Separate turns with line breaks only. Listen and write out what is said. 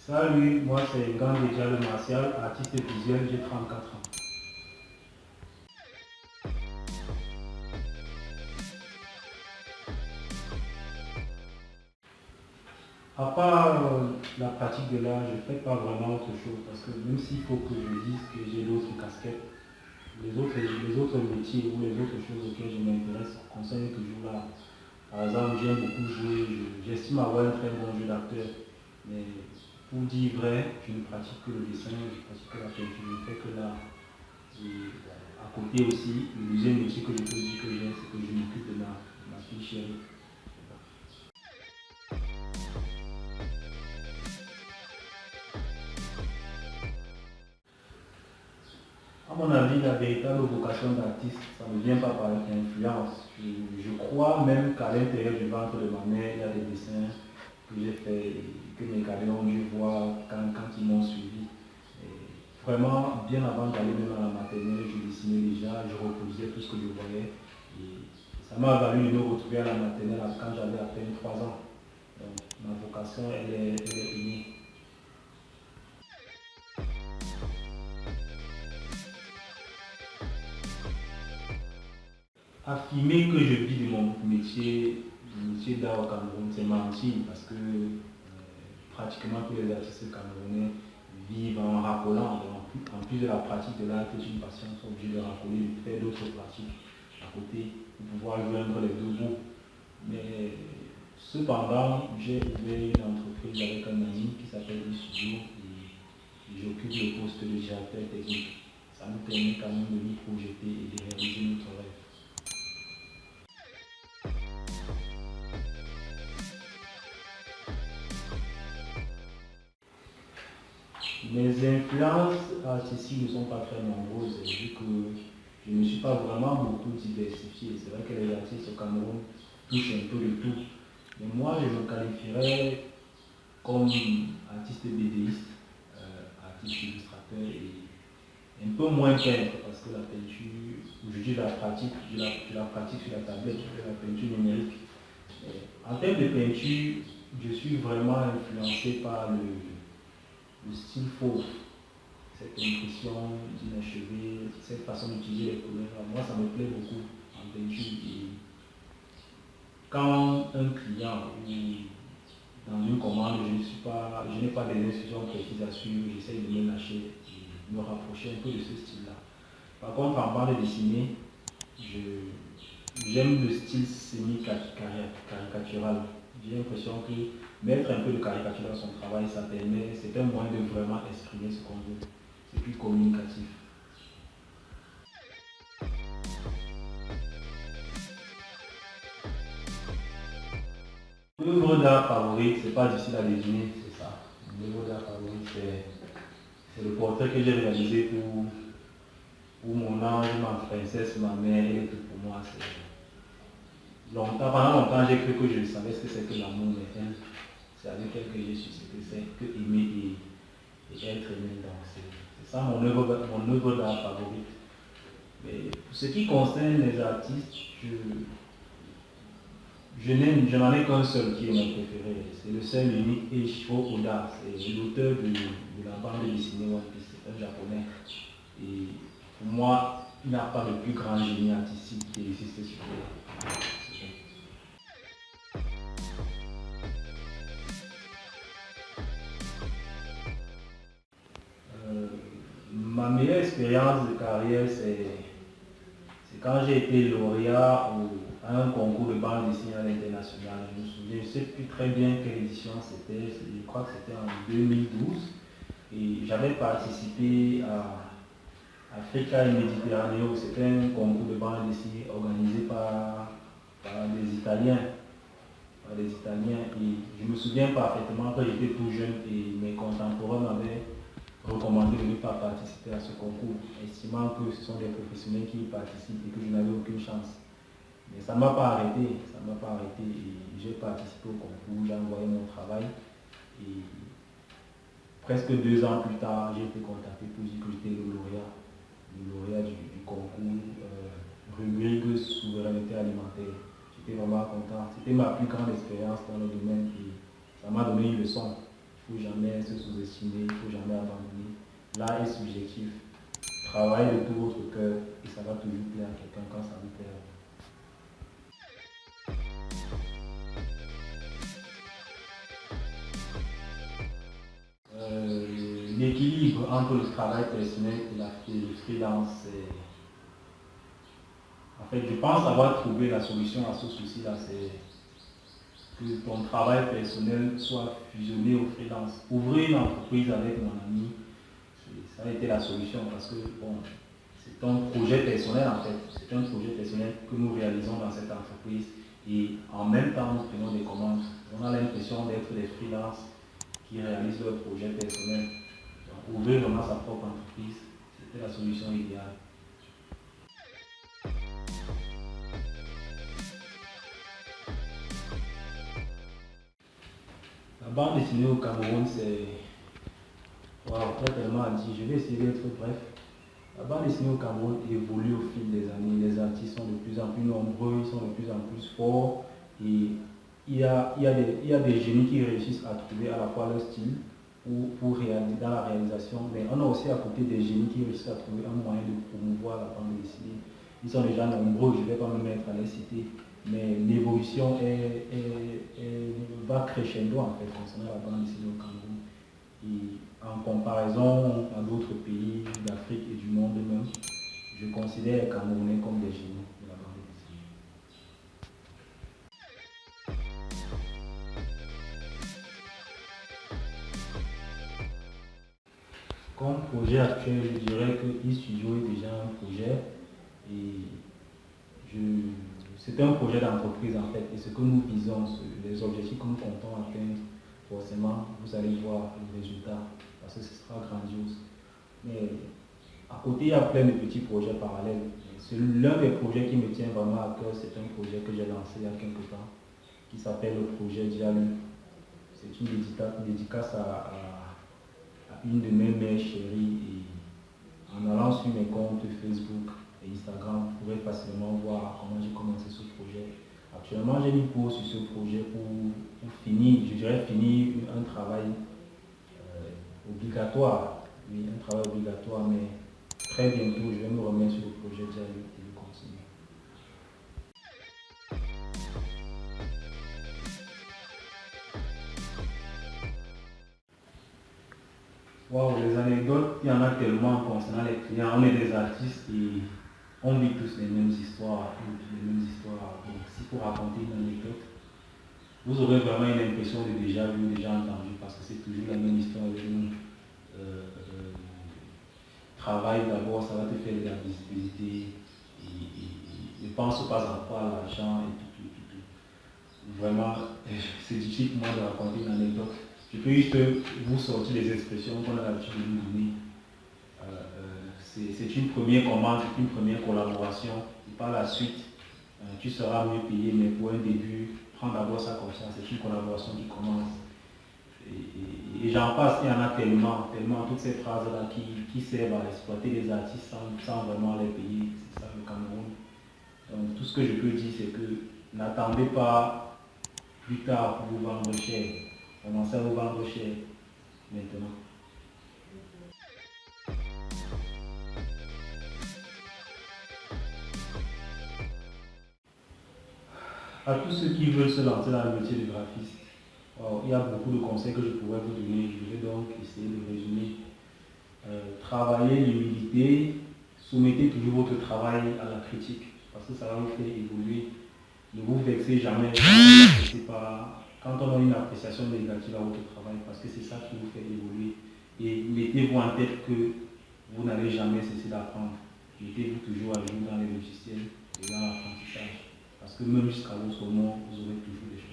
Salut, moi c'est Ngang Le Martial, artiste visuel, j'ai 34 ans. À part la pratique de l'art, je ne fais pas vraiment autre chose parce que même s'il faut que je dise que j'ai d'autres casquettes, les autres métiers ou les autres choses auxquelles je m'intéresse concernent toujours l'art. Par exemple, j'aime beaucoup jouer, j'estime avoir un très bon jeu d'acteur, mais pour dire vrai, je ne pratique que le dessin, je pratique que la peinture, je ne fais que l'art. Et à côté aussi, le deuxième métier que je peux dire que j'ai, c'est que je m'occupe de ma fille chérie. À mon avis, la véritable vocation d'artiste, ça ne vient pas par influence. Je crois même qu'à l'intérieur du ventre de ma mère, il y a des dessins que j'ai faits et que mes parents ont dû voir quand ils m'ont suivi. Et vraiment, bien avant d'aller même à la maternelle, je dessinais déjà, je reproduisais tout ce que je voyais. Et ça m'a valu de me retrouver à la maternelle quand j'avais à peine 3 ans. Donc, ma vocation, elle est innée. Affirmer que je vis de mon métier, du métier d'art au Cameroun, c'est mentir parce que pratiquement tous les artistes camerounais vivent en racolant. En plus de la pratique de l'art qui est une passion, ils sont obligés de racoler, de faire d'autres pratiques à côté pour pouvoir joindre les deux bouts. Mais cependant, j'ai ouvert une entreprise avec un ami qui s'appelle eStudio et j'occupe le poste de directeur technique. Ça nous permet quand même de nous projeter et de réaliser notre rêve. Mes influences artistiques ne sont pas très nombreuses, vu que je ne me suis pas vraiment beaucoup diversifié. C'est vrai que les artistes au Cameroun touchent un peu de tout. Mais moi, je me qualifierais comme artiste BDiste, artiste illustrateur et un peu moins peintre, parce que la peinture, aujourd'hui, je la pratique sur la tablette, je fais la peinture numérique. En termes de peinture, je suis vraiment influencé par le style fauve, cette impression d'inachevé, cette façon d'utiliser les couleurs. Moi, ça me plaît beaucoup en peinture. Et quand un client ou dans une commande, je n'ai pas des instructions précises à suivre, j'essaye de me lâcher et me rapprocher un peu de ce style-là. Par contre, en bande dessinée, j'aime le style semi-caricatural. J'ai l'impression que mettre un peu de caricature dans son travail, c'est un moyen de vraiment exprimer ce qu'on veut. C'est plus communicatif. Mon œuvre d'art favorite, c'est pas difficile à deviner, c'est ça. Mon œuvre d'art favorite, c'est le portrait que j'ai réalisé pour mon ange, ma princesse, ma mère, et tout pour moi. Pendant longtemps, j'ai cru que je savais ce que c'est que l'amour, mais c'est avec elle que j'ai su ce que c'est que aimer et être aimé. Donc c'est ça mon œuvre d'art favorite. Mais pour ce qui concerne les artistes, je n'en ai qu'un seul qui est mon préféré. C'est le seul unique Eiichiro Oda. C'est l'auteur de la bande dessinée One Piece. C'est un japonais. Et pour moi, il n'y a pas de plus grand génie artistique qui existe sur Terre. Ma meilleure expérience de carrière, c'est quand j'ai été lauréat à un concours de bande dessinée à l'international. Je me souviens, je ne sais plus très bien quelle édition c'était, je crois que c'était en 2012. Et j'avais participé à Africa et Méditerranée, c'était un concours de bande dessinée organisé par des Italiens. Et je me souviens parfaitement que j'étais tout jeune et mes contemporains m'avaient recommandé de ne pas participer à ce concours, estimant que ce sont des professionnels qui y participent et que je n'avais aucune chance. Mais ça ne m'a pas arrêté, et j'ai participé au concours, j'ai envoyé mon travail et presque 2 ans plus tard, j'ai été contacté pour dire que j'étais le lauréat du concours rubrique souveraineté alimentaire. J'étais vraiment content. C'était ma plus grande expérience dans le domaine et ça m'a donné une leçon. Il ne faut jamais se sous-estimer, il ne faut jamais abandonner. L'art est subjectif. Travaillez de tout votre cœur et ça va toujours plaire à quelqu'un quand ça vous plaît. L'équilibre entre le travail personnel et le freelance, en fait, je pense avoir trouvé la solution à ce souci-là, c'est que ton travail personnel soit fusionné au freelance. Ouvrir une entreprise avec mon ami, ça a été la solution parce que bon, c'est un projet personnel en fait. C'est un projet personnel que nous réalisons dans cette entreprise et en même temps nous prenons des commandes. On a l'impression d'être des freelances qui réalisent leur projet personnel. Donc, ouvrir vraiment sa propre entreprise, c'était la solution idéale. La bande dessinée au Cameroun, c'est... Waouh, il y a tellement à dire. Je vais essayer d'être bref. La bande dessinée au Cameroun évolue au fil des années. Les artistes sont de plus en plus nombreux, ils sont de plus en plus forts. Et il y a des génies qui réussissent à trouver à la fois leur style pour réaliser dans la réalisation. Mais on a aussi à côté des génies qui réussissent à trouver un moyen de promouvoir la bande dessinée. Ils sont déjà nombreux, je ne vais pas me mettre à les citer. Mais l'évolution va crescendo en fait concernant la bande dessinée au Cameroun. Et en comparaison à d'autres pays d'Afrique et du monde même, je considère les Camerounais comme des génies de la bande dessinée. Comme projet actuel, je dirais que e-studio est déjà un projet et c'est un projet d'entreprise en fait. Et ce que nous visons, les objectifs que nous comptons atteindre, forcément, vous allez voir le résultat parce que ce sera grandiose. Mais à côté, il y a plein de petits projets parallèles. C'est l'un des projets qui me tient vraiment à cœur, c'est un projet que j'ai lancé il y a quelques temps, qui s'appelle le projet Dialu. C'est une dédicace à une de mes mères chéries. Et en allant sur mes comptes Facebook et Instagram, vous pourrez facilement voir comment j'ai commencé ce projet. Actuellement, j'ai mis pause sur ce projet pour finir, je dirais finir un travail obligatoire. Oui, un travail obligatoire, mais très bientôt, je vais me remettre sur le projet Diallo et le continuer. Wow, les anecdotes, il y en a tellement concernant les clients. On est des artistes et on vit tous les mêmes histoires. Donc, s'il faut raconter une anecdote, vous aurez vraiment une impression de déjà vu, déjà entendu, parce que c'est toujours la même histoire avec nous. Travail d'abord, ça va te faire de la visibilité et ne pense pas en quoi à l'argent et tout. Vraiment, c'est difficile pour moi de raconter une anecdote. Je peux juste vous sortir des expressions qu'on a l'habitude de nous donner. C'est une première commande, c'est une première collaboration. Et par la suite, tu seras mieux payé, mais pour un début, prends d'abord ça comme ça. C'est une collaboration qui commence. Et j'en passe, il y en a tellement, toutes ces phrases-là qui servent à exploiter les artistes sans vraiment les payer. C'est ça le Cameroun. Donc tout ce que je peux dire, c'est que n'attendez pas plus tard pour vous vendre cher. Commencez à vous vendre cher maintenant. À tous ceux qui veulent se lancer dans le métier de graphiste, il y a beaucoup de conseils que je pourrais vous donner. Je vais donc essayer de résumer. Travaillez l'humilité, soumettez toujours votre travail à la critique parce que ça va vous faire évoluer. Ne vous vexez jamais quand on a une appréciation négative à votre travail parce que c'est ça qui vous fait évoluer. Et mettez-vous en tête que vous n'allez jamais cesser d'apprendre. Mettez-vous toujours à jour dans les logiciels et dans l'apprentissage. Parce que même jusqu'à votre mort, vous aurez toujours des choses.